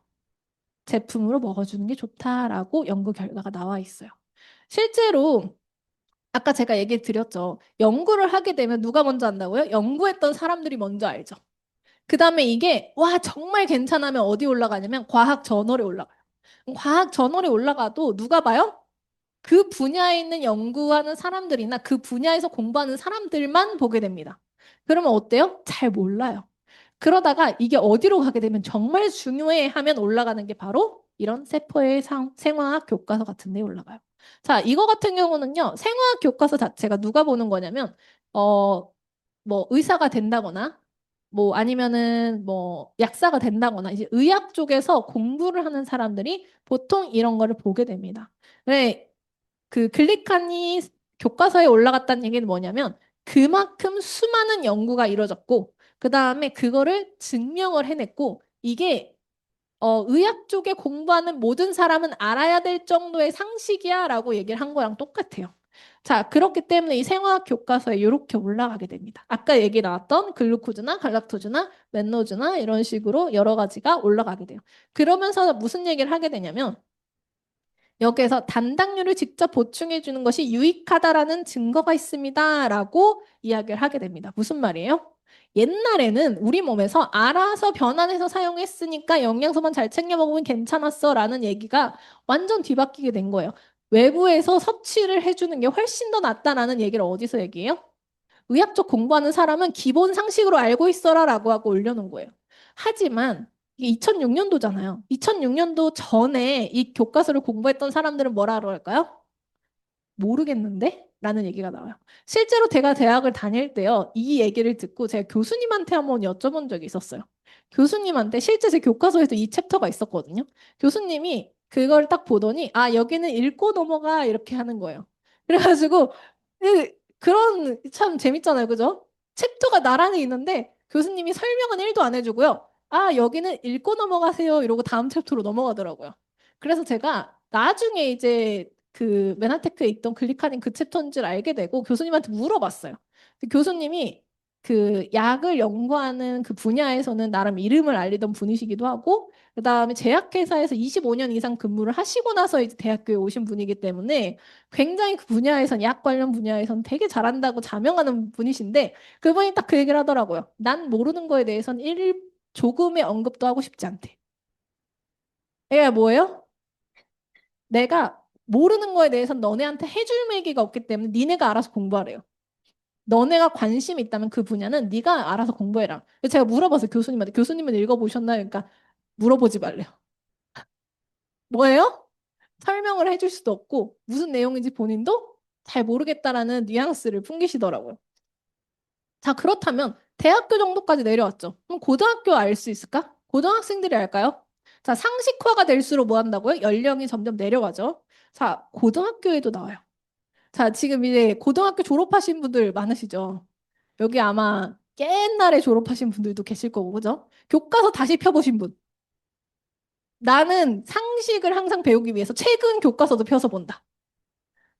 제품으로 먹어주는 게 좋다라고 연구 결과가 나와 있어요. 실제로 아까 제가 얘기 드렸죠. 연구를 하게 되면 누가 먼저 한다고요? 연구했던 사람들이 먼저 알죠. 그 다음에 이게 와 정말 괜찮으면 어디 올라가냐면 과학 저널에 올라가요. 과학 저널에 올라가도 누가 봐요? 그 분야에 있는 연구하는 사람들이나 그 분야에서 공부하는 사람들만 보게 됩니다. 그러면 어때요? 잘 몰라요. 그러다가 이게 어디로 가게 되면 정말 중요해 하면 올라가는 게 바로 이런 세포의 생화학 교과서 같은 데 올라가요. 자, 이거 같은 경우는요. 생화학 교과서 자체가 누가 보는 거냐면 뭐 의사가 된다거나 뭐 아니면은 뭐 약사가 된다거나 이제 의학 쪽에서 공부를 하는 사람들이 보통 이런 거를 보게 됩니다. 네, 그 글리칸이 교과서에 올라갔다는 얘기는 뭐냐면 그만큼 수많은 연구가 이루어졌고 그 다음에 그거를 증명을 해냈고 이게 의학 쪽에 공부하는 모든 사람은 알아야 될 정도의 상식이야 라고 얘기를 한 거랑 똑같아요. 자, 그렇기 때문에 이 생화학 교과서에 이렇게 올라가게 됩니다. 아까 얘기 나왔던 글루코즈나 갈락토즈나 맨노즈나 이런 식으로 여러 가지가 올라가게 돼요. 그러면서 무슨 얘기를 하게 되냐면 여기에서 단당류를 직접 보충해 주는 것이 유익하다라는 증거가 있습니다라고 이야기를 하게 됩니다. 무슨 말이에요? 옛날에는 우리 몸에서 알아서 변환해서 사용했으니까 영양소만 잘 챙겨 먹으면 괜찮았어라는 얘기가 완전 뒤바뀌게 된 거예요. 외부에서 섭취를 해주는 게 훨씬 더 낫다라는 얘기를 어디서 얘기해요? 의학적 공부하는 사람은 기본 상식으로 알고 있어라라고 하고 올려놓은 거예요. 하지만 이게 2006년도잖아요. 2006년도 전에 이 교과서를 공부했던 사람들은 뭐라 그럴까요? 모르겠는데? 라는 얘기가 나와요. 실제로 제가 대학을 다닐 때요, 이 얘기를 듣고 제가 교수님한테 한번 여쭤본 적이 있었어요. 교수님한테 실제 제 교과서에도 이 챕터가 있었거든요. 교수님이 그걸 딱 보더니, 아, 여기는 읽고 넘어가, 이렇게 하는 거예요. 그래가지고, 그런, 참 재밌잖아요. 그죠? 챕터가 나란히 있는데, 교수님이 설명은 1도 안 해주고요. 아, 여기는 읽고 넘어가세요. 이러고 다음 챕터로 넘어가더라고요. 그래서 제가 나중에 이제 그 메나테크에 있던 글리카닌 그 챕터인 줄 알게 되고 교수님한테 물어봤어요. 교수님이 그 약을 연구하는 그 분야에서는 나름 이름을 알리던 분이시기도 하고 그다음에 제약회사에서 25년 이상 근무를 하시고 나서 이제 대학교에 오신 분이기 때문에 굉장히 그 분야에선 약 관련 분야에선 되게 잘한다고 자명하는 분이신데 그분이 딱 그 얘기를 하더라고요. 난 모르는 거에 대해서는 조금의 언급도 하고 싶지 않대. 얘가 뭐예요? 내가 모르는 거에 대해서는 너네한테 해줄 얘기가 없기 때문에 니네가 알아서 공부하래요. 너네가 관심이 있다면 그 분야는 네가 알아서 공부해라. 그래서 제가 물어봤어요, 교수님한테. 교수님은 읽어보셨나요? 그러니까 물어보지 말래요. 뭐예요? 설명을 해줄 수도 없고 무슨 내용인지 본인도 잘 모르겠다라는 뉘앙스를 풍기시더라고요. 자, 그렇다면 대학교 정도까지 내려왔죠. 그럼 고등학교 알 수 있을까? 고등학생들이 알까요? 자, 상식화가 될수록 뭐 한다고요? 연령이 점점 내려가죠. 자, 고등학교에도 나와요. 자, 지금 이제 고등학교 졸업하신 분들 많으시죠? 여기 아마 옛날에 졸업하신 분들도 계실 거고, 그죠? 교과서 다시 펴보신 분. 나는 상식을 항상 배우기 위해서 최근 교과서도 펴서 본다.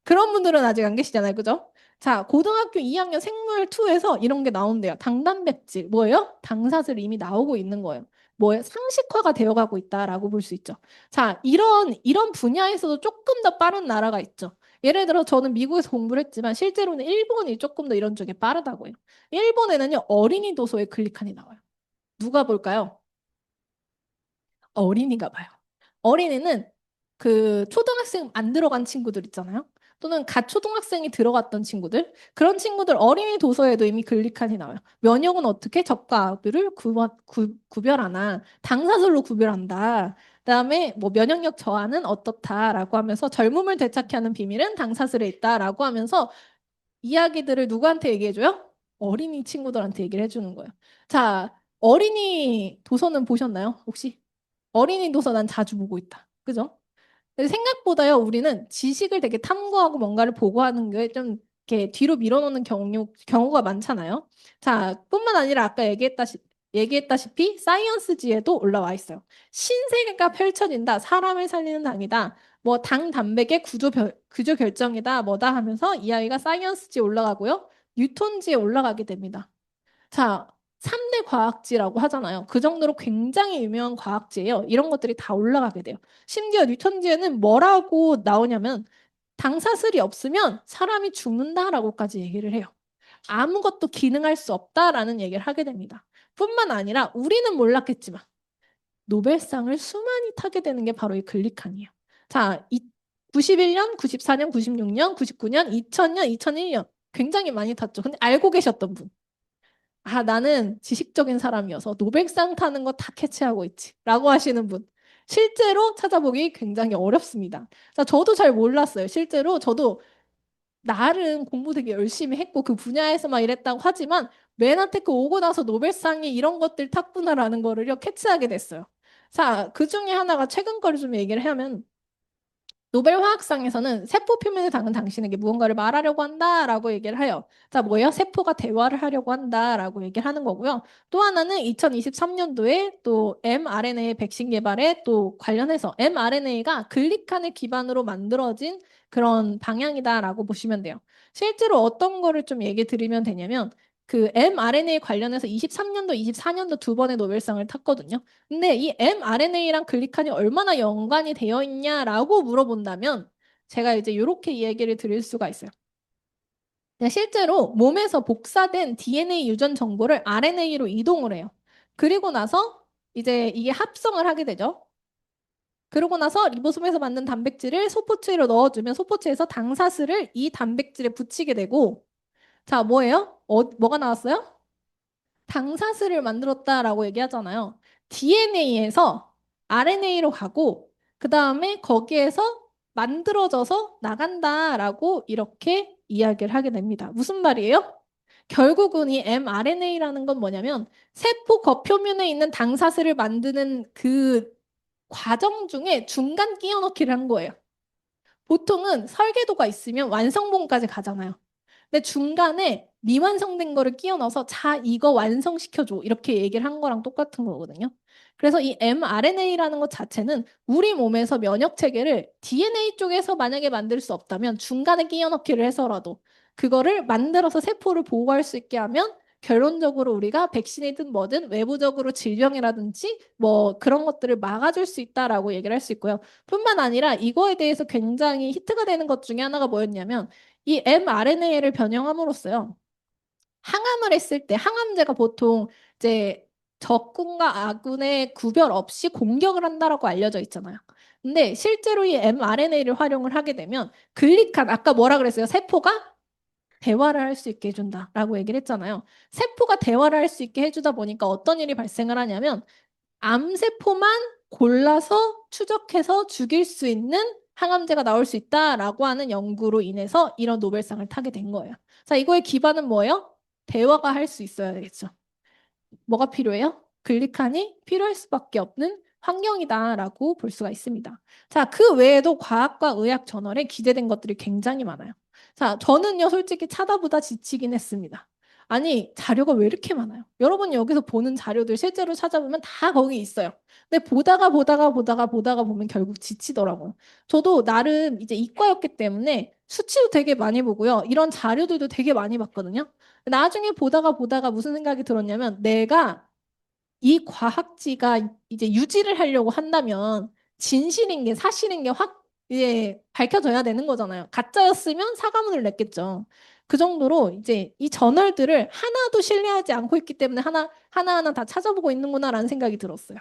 그런 분들은 아직 안 계시잖아요. 그죠? 자, 고등학교 2학년 생물 2에서 이런 게 나온대요. 당단백질. 뭐예요? 당사슬이 이미 나오고 있는 거예요. 뭐예요? 상식화가 되어가고 있다라고 볼 수 있죠. 자, 이런 분야에서도 조금 더 빠른 나라가 있죠. 예를 들어 저는 미국에서 공부를 했지만 실제로는 일본이 조금 더 이런 쪽에 빠르다고요. 일본에는요, 어린이 도서에 클릭하니 나와요. 누가 볼까요? 어린이가 봐요. 어린이는 그 초등학생 안 들어간 친구들 있잖아요. 또는 갓 초등학생이 들어갔던 친구들. 그런 친구들 어린이 도서에도 이미 글리칸이 나와요. 면역은 어떻게 적과 악을 구별하나 당사슬로 구별한다. 그다음에 뭐 면역력 저하는 어떻다라고 하면서 젊음을 되찾게 하는 비밀은 당사슬에 있다라고 하면서 이야기들을 누구한테 얘기해줘요? 어린이 친구들한테 얘기를 해주는 거예요. 자, 어린이 도서는 보셨나요? 혹시? 어린이 도서 난 자주 보고 있다. 그죠? 근데 생각보다요, 우리는 지식을 되게 탐구하고 뭔가를 보고하는 게 좀 이렇게 뒤로 밀어놓는 경우가 많잖아요. 자, 뿐만 아니라 아까 얘기했다시피 사이언스지에도 올라와 있어요. 신세계가 펼쳐진다. 사람을 살리는 당이다. 뭐 당 단백의 구조 결정이다. 뭐다 하면서 이 아이가 사이언스지에 올라가고요. 뉴턴지에 올라가게 됩니다. 자, 3대 과학지라고 하잖아요. 그 정도로 굉장히 유명한 과학지예요. 이런 것들이 다 올라가게 돼요. 심지어 뉴턴지에는 뭐라고 나오냐면 당사슬이 없으면 사람이 죽는다라고까지 얘기를 해요. 아무것도 기능할 수 없다라는 얘기를 하게 됩니다. 뿐만 아니라 우리는 몰랐겠지만 노벨상을 수많이 타게 되는 게 바로 이 글리칸이에요. 자, 91년, 94년, 96년, 99년, 2000년, 2001년 굉장히 많이 탔죠. 근데 알고 계셨던 분. 아, 나는 지식적인 사람이어서 노벨상 타는 거 다 캐치하고 있지. 라고 하시는 분. 실제로 찾아보기 굉장히 어렵습니다. 자, 저도 잘 몰랐어요. 실제로 저도 나름 공부 되게 열심히 했고 그 분야에서 막 이랬다고 하지만 맨하테크 오고 나서 노벨상이 이런 것들 탔구나라는 거를요 캐치하게 됐어요. 자, 그 중에 하나가 최근 거를 좀 얘기를 하면 노벨 화학상에서는 세포 표면에 닿은 당신에게 무언가를 말하려고 한다라고 얘기를 해요. 자, 뭐예요? 세포가 대화를 하려고 한다라고 얘기를 하는 거고요. 또 하나는 2023년도에 또 mRNA 백신 개발에 또 관련해서 mRNA가 글리칸을 기반으로 만들어진 그런 방향이다라고 보시면 돼요. 실제로 어떤 거를 좀 얘기 드리면 되냐면 그 mRNA 관련해서 23년도, 24년도 두 번의 노벨상을 탔거든요. 근데 이 mRNA랑 글리칸이 얼마나 연관이 되어 있냐라고 물어본다면 제가 이제 이렇게 이야기를 드릴 수가 있어요. 실제로 몸에서 복사된 DNA 유전 정보를 RNA로 이동을 해요. 그리고 나서 이제 이게 합성을 하게 되죠. 그러고 나서 리보솜에서 만든 단백질을 소포체로 넣어주면 소포체에서 당사슬을 이 단백질에 붙이게 되고 자, 뭐예요? 뭐가 나왔어요? 당사슬을 만들었다라고 얘기하잖아요. DNA에서 RNA로 가고 그 다음에 거기에서 만들어져서 나간다라고 이렇게 이야기를 하게 됩니다. 무슨 말이에요? 결국은 이 mRNA라는 건 뭐냐면 세포 겉표면에 있는 당사슬을 만드는 그 과정 중에 중간 끼워 넣기를 한 거예요. 보통은 설계도가 있으면 완성본까지 가잖아요. 근데 중간에 미완성된 거를 끼워 넣어서 자, 이거 완성시켜줘. 이렇게 얘기를 한 거랑 똑같은 거거든요. 그래서 이 mRNA라는 것 자체는 우리 몸에서 면역 체계를 DNA 쪽에서 만약에 만들 수 없다면 중간에 끼워 넣기를 해서라도 그거를 만들어서 세포를 보호할 수 있게 하면 결론적으로 우리가 백신이든 뭐든 외부적으로 질병이라든지 뭐 그런 것들을 막아줄 수 있다라고 얘기를 할 수 있고요. 뿐만 아니라 이거에 대해서 굉장히 히트가 되는 것 중에 하나가 뭐였냐면 이 mRNA를 변형함으로써요. 항암을 했을 때 항암제가 보통 이제 적군과 아군의 구별 없이 공격을 한다라고 알려져 있잖아요. 근데 실제로 이 mRNA를 활용을 하게 되면 글리칸 아까 뭐라 그랬어요? 세포가 대화를 할 수 있게 해준다라고 얘기를 했잖아요. 세포가 대화를 할 수 있게 해주다 보니까 어떤 일이 발생을 하냐면 암세포만 골라서 추적해서 죽일 수 있는 항암제가 나올 수 있다라고 하는 연구로 인해서 이런 노벨상을 타게 된 거예요. 자, 이거의 기반은 뭐예요? 대화가 할 수 있어야 되겠죠. 뭐가 필요해요? 글리칸이 필요할 수밖에 없는 환경이다라고 볼 수가 있습니다. 자, 그 외에도 과학과 의학 저널에 기재된 것들이 굉장히 많아요. 자, 저는요, 솔직히 찾아보다 지치긴 했습니다. 아니, 자료가 왜 이렇게 많아요? 여러분 여기서 보는 자료들 실제로 찾아보면 다 거기 있어요. 근데 보다가 보면 결국 지치더라고요. 저도 나름 이제 이과였기 때문에 수치도 되게 많이 보고요. 이런 자료들도 되게 많이 봤거든요. 나중에 보다가 무슨 생각이 들었냐면 내가 이 과학지가 이제 유지를 하려고 한다면 진실인 게 사실인 게 확 이제 밝혀져야 되는 거잖아요. 가짜였으면 사과문을 냈겠죠. 그 정도로 이제 이 저널들을 하나도 신뢰하지 않고 있기 때문에 하나하나 다 찾아보고 있는구나라는 생각이 들었어요.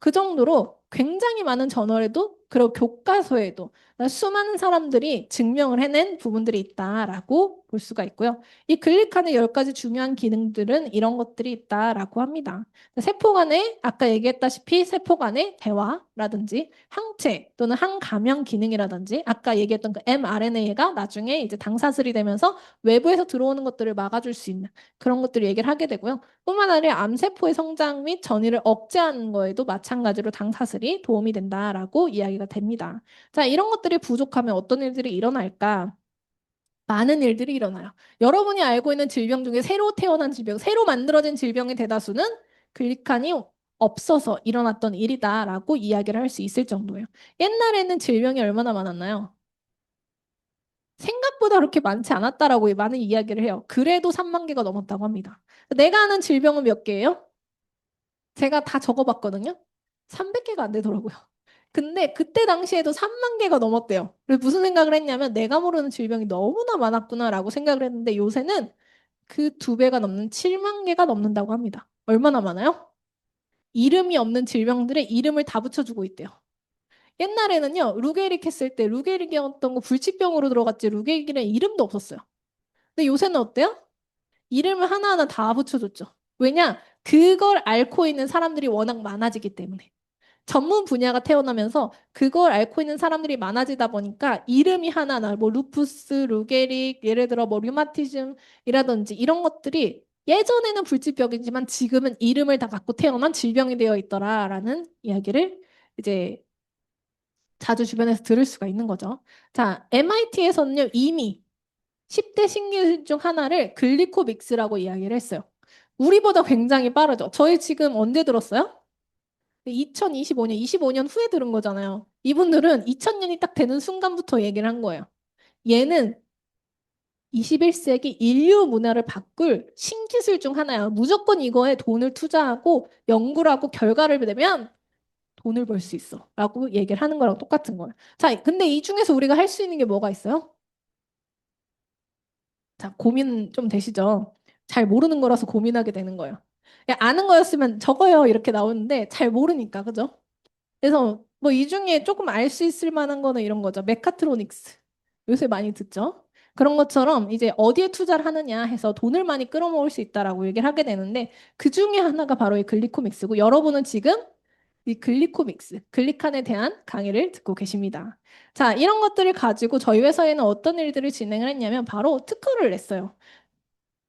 그 정도로 굉장히 많은 저널에도 그리고 교과서에도 수많은 사람들이 증명을 해낸 부분들이 있다라고 볼 수가 있고요. 이 글리칸의 10가지 중요한 기능들은 이런 것들이 있다라고 합니다. 세포 간에 아까 얘기했다시피 세포 간의 대화라든지 항체 또는 항감염 기능이라든지 아까 얘기했던 그 mRNA가 나중에 이제 당사슬이 되면서 외부에서 들어오는 것들을 막아줄 수 있는 그런 것들을 얘기를 하게 되고요. 뿐만 아니라 암세포의 성장 및 전이를 억제하는 거에도 마찬가지로 당사슬이 도움이 된다라고 이야기가 됩니다. 자, 이런 것들이 부족하면 어떤 일들이 일어날까? 많은 일들이 일어나요. 여러분이 알고 있는 질병 중에 새로 태어난 질병, 새로 만들어진 질병의 대다수는 글리칸이 없어서 일어났던 일이다라고 이야기를 할 수 있을 정도예요. 옛날에는 질병이 얼마나 많았나요? 생각보다 그렇게 많지 않았다라고 많은 이야기를 해요. 그래도 3만 개가 넘었다고 합니다. 내가 아는 질병은 몇 개예요? 제가 다 적어봤거든요. 300개가 안 되더라고요. 근데 그때 당시에도 3만 개가 넘었대요. 그래서 무슨 생각을 했냐면 내가 모르는 질병이 너무나 많았구나라고 생각을 했는데 요새는 그 2배가 넘는 7만 개가 넘는다고 합니다. 얼마나 많아요? 이름이 없는 질병들의 이름을 다 붙여주고 있대요. 옛날에는요, 루게릭 했을 때 루게릭이었던 거 불치병으로 들어갔지 루게릭이는 이름도 없었어요. 근데 요새는 어때요? 이름을 하나하나 다 붙여줬죠. 왜냐? 그걸 앓고 있는 사람들이 워낙 많아지기 때문에. 전문 분야가 태어나면서 그걸 앓고 있는 사람들이 많아지다 보니까 이름이 하나나 뭐 루푸스, 루게릭, 예를 들어 뭐 류마티즘이라든지 이런 것들이 예전에는 불치병이지만 지금은 이름을 다 갖고 태어난 질병이 되어 있더라라는 이야기를 이제 자주 주변에서 들을 수가 있는 거죠. 자, MIT에서는요, 이미 10대 신기술 중 하나를 글리코믹스라고 이야기를 했어요. 우리보다 굉장히 빠르죠. 저희 지금 언제 들었어요? 2025년, 25년 후에 들은 거잖아요. 이분들은 2000년이 딱 되는 순간부터 얘기를 한 거예요. 얘는 21세기 인류 문화를 바꿀 신기술 중 하나야. 무조건 이거에 돈을 투자하고 연구를 하고 결과를 내면 돈을 벌 수 있어. 라고 얘기를 하는 거랑 똑같은 거예요. 자, 근데 이 중에서 우리가 할 수 있는 게 뭐가 있어요? 자, 고민 좀 되시죠? 잘 모르는 거라서 고민하게 되는 거예요. 야, 아는 거였으면 적어요. 이렇게 나오는데 잘 모르니까, 그죠? 그래서 뭐 이 중에 조금 알 수 있을 만한 거는 이런 거죠. 메카트로닉스. 요새 많이 듣죠? 그런 것처럼 이제 어디에 투자를 하느냐 해서 돈을 많이 끌어모을 수 있다라고 얘기를 하게 되는데 그 중에 하나가 바로 이 글리코믹스고 여러분은 지금 이 글리코믹스, 글리칸에 대한 강의를 듣고 계십니다. 자, 이런 것들을 가지고 저희 회사에는 어떤 일들을 진행을 했냐면 바로 특허를 냈어요.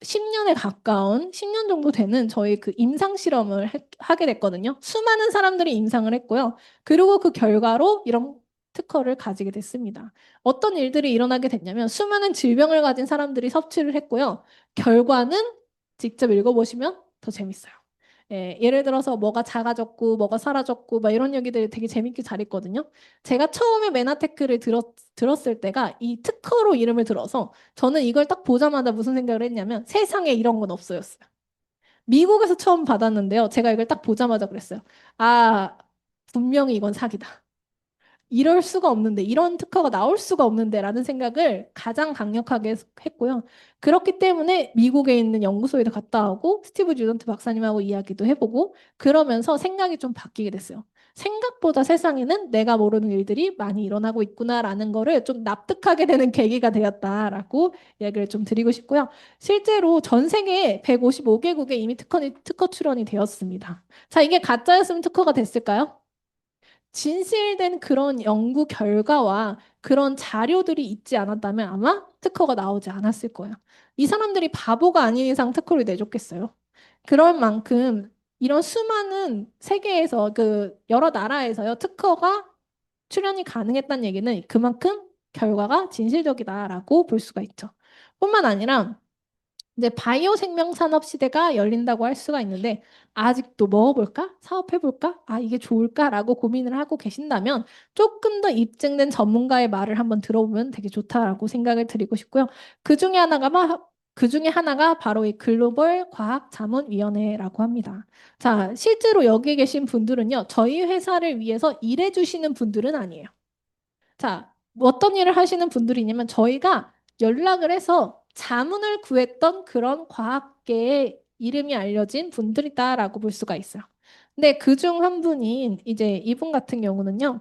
10년에 가까운 10년 정도 되는 저희 그 임상 실험을 하게 됐거든요. 수많은 사람들이 임상을 했고요. 그리고 그 결과로 이런 특허를 가지게 됐습니다. 어떤 일들이 일어나게 됐냐면 수많은 질병을 가진 사람들이 섭취를 했고요. 결과는 직접 읽어보시면 더 재밌어요. 예, 예를 들어서 뭐가 작아졌고 뭐가 사라졌고 막 이런 얘기들 되게 재밌게 잘했거든요. 제가 처음에 메나테크를 들었을 때가 이 특허로 이름을 들어서 저는 이걸 딱 보자마자 무슨 생각을 했냐면 세상에 이런 건 없어였어요. 미국에서 처음 받았는데요. 제가 이걸 딱 보자마자 그랬어요. 아, 분명히 이건 사기다. 이럴 수가 없는데, 이런 특허가 나올 수가 없는데라는 생각을 가장 강력하게 했고요. 그렇기 때문에 미국에 있는 연구소에도 갔다 오고 스티브 주던트 박사님하고 이야기도 해보고 그러면서 생각이 좀 바뀌게 됐어요. 생각보다 세상에는 내가 모르는 일들이 많이 일어나고 있구나라는 거를 좀 납득하게 되는 계기가 되었다라고 이야기를 좀 드리고 싶고요. 실제로 전 세계 155개국에 이미 특허 출원이 되었습니다. 자, 이게 가짜였으면 특허가 됐을까요? 진실된 그런 연구 결과와 그런 자료들이 있지 않았다면 아마 특허가 나오지 않았을 거예요. 이 사람들이 바보가 아닌 이상 특허를 내줬겠어요. 그럴 만큼 이런 수많은 세계에서 그 여러 나라에서요 특허가 출연이 가능했다는 얘기는 그만큼 결과가 진실적이다라고 볼 수가 있죠. 뿐만 아니라 이제 바이오 생명 산업 시대가 열린다고 할 수가 있는데 아직도 먹어볼까? 사업해볼까? 아, 이게 좋을까라고 고민을 하고 계신다면 조금 더 입증된 전문가의 말을 한번 들어보면 되게 좋다라고 생각을 드리고 싶고요. 그 중에 하나가 바로 이 글로벌 과학자문위원회라고 합니다. 자, 실제로 여기 계신 분들은요, 저희 회사를 위해서 일해주시는 분들은 아니에요. 자, 어떤 일을 하시는 분들이냐면 저희가 연락을 해서 자문을 구했던 그런 과학계의 이름이 알려진 분들이다라고 볼 수가 있어요. 근데 그중 한 분인 이제 이분 같은 경우는요.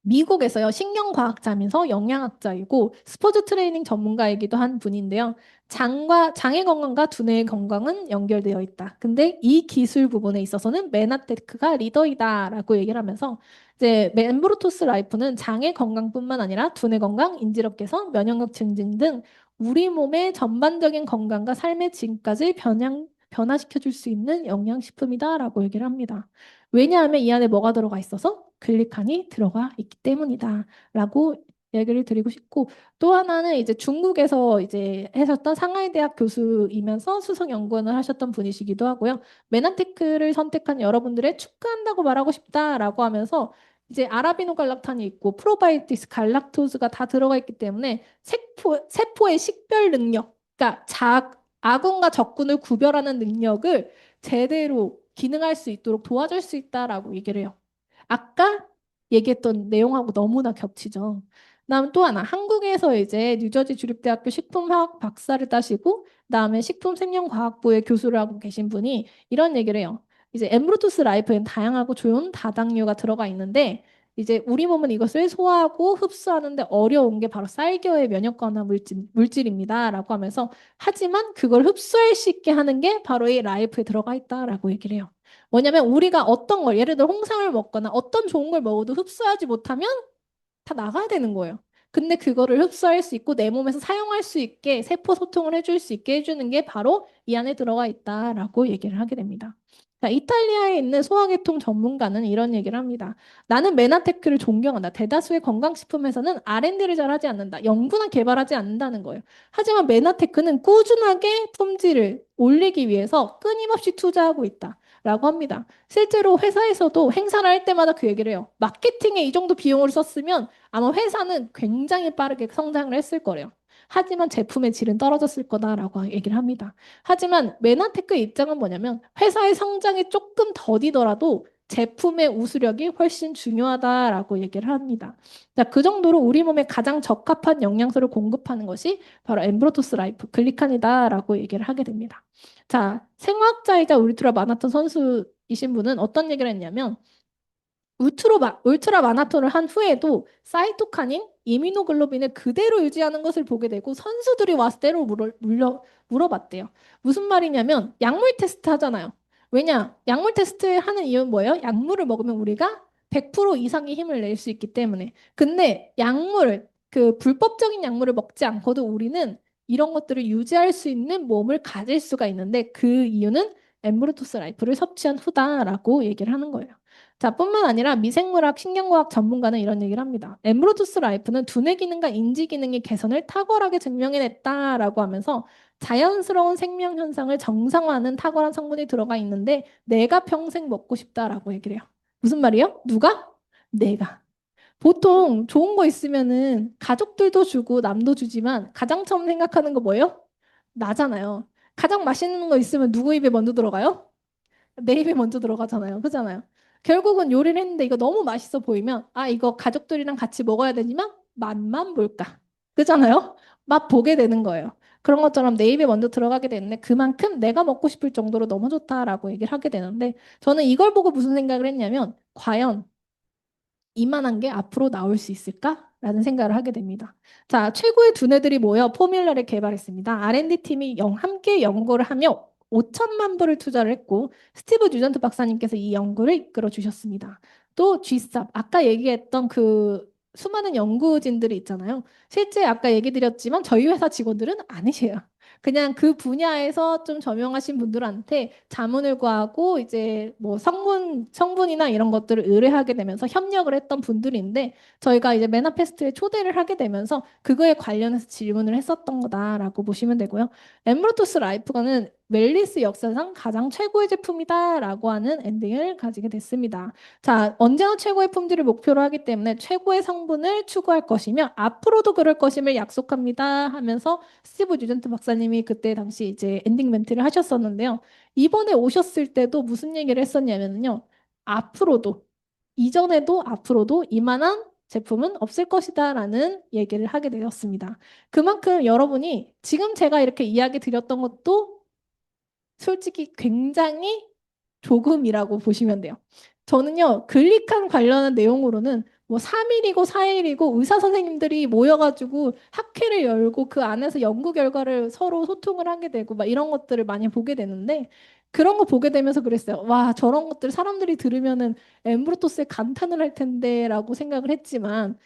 미국에서요, 신경과학자면서 영양학자이고 스포츠 트레이닝 전문가이기도 한 분인데요. 장의 건강과 두뇌의 건강은 연결되어 있다. 근데 이 기술 부분에 있어서는 메나테크가 리더이다라고 얘기를 하면서 이제 멤브루토스 라이프는 장의 건강뿐만 아니라 두뇌 건강, 인지력 개선, 면역력 증진 등 우리 몸의 전반적인 건강과 삶의 질까지 변화시켜 줄 수 있는 영양식품이다라고 얘기를 합니다. 왜냐하면 이 안에 뭐가 들어가 있어서 글리칸이 들어가 있기 때문이다라고 얘기를 드리고 싶고 또 하나는 이제 중국에서 이제 하셨던 상하이대학 교수이면서 수석 연구원을 하셨던 분이시기도 하고요. 메나테크를 선택한 여러분들의 축하한다고 말하고 싶다라고 하면서 이제 아라비노 갈락탄이 있고 프로바이오티스 갈락토즈가 다 들어가 있기 때문에 세포의 식별 능력, 그러니까 아군과 적군을 구별하는 능력을 제대로 기능할 수 있도록 도와줄 수 있다라고 얘기를 해요. 아까 얘기했던 내용하고 너무나 겹치죠. 그다음 또 하나, 한국에서 이제 뉴저지 주립대학교 식품화학 박사를 따시고 그다음에 식품생명과학부의 교수를 하고 계신 분이 이런 얘기를 해요. 이제 엠브로투스 라이프엔 다양하고 좋은 다당류가 들어가 있는데 이제 우리 몸은 이것을 소화하고 흡수하는데 어려운 게 바로 쌀겨의 면역 강화 물질입니다라고 하면서 하지만 그걸 흡수할 수 있게 하는 게 바로 이 라이프에 들어가 있다라고 얘기를 해요. 뭐냐면 우리가 어떤 걸, 예를 들어 홍삼을 먹거나 어떤 좋은 걸 먹어도 흡수하지 못하면 다 나가야 되는 거예요. 근데 그거를 흡수할 수 있고 내 몸에서 사용할 수 있게 세포 소통을 해줄 수 있게 해주는 게 바로 이 안에 들어가 있다라고 얘기를 하게 됩니다. 자, 이탈리아에 있는 소화계통 전문가는 이런 얘기를 합니다. 나는 메나테크를 존경한다. 대다수의 건강식품에서는 R&D를 잘 하지 않는다. 연구나 개발하지 않는다는 거예요. 하지만 메나테크는 꾸준하게 품질을 올리기 위해서 끊임없이 투자하고 있다. 라고 합니다. 실제로 회사에서도 행사를 할 때마다 그 얘기를 해요. 마케팅에 이 정도 비용을 썼으면 아마 회사는 굉장히 빠르게 성장을 했을 거래요. 하지만 제품의 질은 떨어졌을 거다라고 얘기를 합니다. 하지만 메나테크의 입장은 뭐냐면 회사의 성장이 조금 더디더라도 제품의 우수력이 훨씬 중요하다라고 얘기를 합니다. 자, 그 정도로 우리 몸에 가장 적합한 영양소를 공급하는 것이 바로 엠브로토스 라이프 글리칸이다라고 얘기를 하게 됩니다. 자, 생화학자이자 울트라 마라톤 선수이신 분은 어떤 얘기를 했냐면 울트라 마라톤을 한 후에도 사이토카닌, 이뮤노글로빈을 그대로 유지하는 것을 보게 되고 선수들이 와서 때로 물어봤대요. 무슨 말이냐면 약물 테스트 하잖아요. 왜냐? 약물 테스트 하는 이유는 뭐예요? 약물을 먹으면 우리가 100% 이상의 힘을 낼 수 있기 때문에. 근데 그 불법적인 약물을 먹지 않고도 우리는 이런 것들을 유지할 수 있는 몸을 가질 수가 있는데 그 이유는 엠브로토스 라이프를 섭취한 후다라고 얘기를 하는 거예요. 자, 뿐만 아니라 미생물학, 신경과학 전문가는 이런 얘기를 합니다. 엠브로투스 라이프는 두뇌 기능과 인지 기능의 개선을 탁월하게 증명해냈다라고 하면서 자연스러운 생명 현상을 정상화하는 탁월한 성분이 들어가 있는데 내가 평생 먹고 싶다라고 얘기를 해요. 무슨 말이에요? 누가? 내가. 보통 좋은 거 있으면은 가족들도 주고 남도 주지만 가장 처음 생각하는 거 뭐예요? 나잖아요. 가장 맛있는 거 있으면 누구 입에 먼저 들어가요? 내 입에 먼저 들어가잖아요. 그잖아요. 결국은 요리를 했는데 이거 너무 맛있어 보이면 아 이거 가족들이랑 같이 먹어야 되지만 맛만 볼까? 그잖아요. 맛 보게 되는 거예요. 그런 것처럼 내 입에 먼저 들어가게 되는데 그만큼 내가 먹고 싶을 정도로 너무 좋다라고 얘기를 하게 되는데 저는 이걸 보고 무슨 생각을 했냐면 과연 이만한 게 앞으로 나올 수 있을까? 라는 생각을 하게 됩니다. 자, 최고의 두뇌들이 모여 포뮬러를 개발했습니다. R&D 팀이 함께 연구를 하며 5천만 불을 투자를 했고 스티브 뉴전트 박사님께서 이 연구를 이끌어 주셨습니다. 또 GSAP, 아까 얘기했던 그 수많은 연구진들이 있잖아요. 실제 아까 얘기 드렸지만 저희 회사 직원들은 아니세요. 그냥 그 분야에서 좀 저명하신 분들한테 자문을 구하고 이제 뭐 성분이나 이런 것들을 의뢰하게 되면서 협력을 했던 분들인데 저희가 이제 메나페스트에 초대를 하게 되면서 그거에 관련해서 질문을 했었던 거다라고 보시면 되고요. 엠브로토스 라이프가는 웰리스 역사상 가장 최고의 제품이다라고 하는 엔딩을 가지게 됐습니다. 자, 언제나 최고의 품질을 목표로 하기 때문에 최고의 성분을 추구할 것이며 앞으로도 그럴 것임을 약속합니다 하면서 스티브 뉴전트 박사님이 그때 당시 이제 엔딩 멘트를 하셨었는데요. 이번에 오셨을 때도 무슨 얘기를 했었냐면요. 앞으로도, 이전에도 앞으로도 이만한 제품은 없을 것이다라는 얘기를 하게 되었습니다. 그만큼 여러분이 지금 제가 이렇게 이야기 드렸던 것도 솔직히 굉장히 조금이라고 보시면 돼요. 저는요, 글리칸 관련한 내용으로는 뭐 3일이고 4일이고 의사 선생님들이 모여가지고 학회를 열고 그 안에서 연구 결과를 서로 소통을 하게 되고 막 이런 것들을 많이 보게 되는데 그런 거 보게 되면서 그랬어요. 와, 저런 것들 사람들이 들으면은 엠브로토스에 감탄을 할 텐데라고 생각을 했지만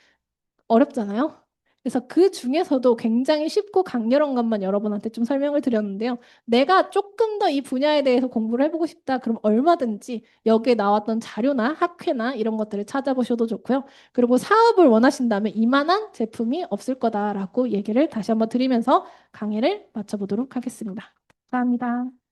어렵잖아요. 그래서 그 중에서도 굉장히 쉽고 강렬한 것만 여러분한테 좀 설명을 드렸는데요. 내가 조금 더 이 분야에 대해서 공부를 해보고 싶다. 그럼 얼마든지 여기에 나왔던 자료나 학회나 이런 것들을 찾아보셔도 좋고요. 그리고 사업을 원하신다면 이만한 제품이 없을 거다라고 얘기를 다시 한번 드리면서 강의를 마쳐보도록 하겠습니다. 감사합니다.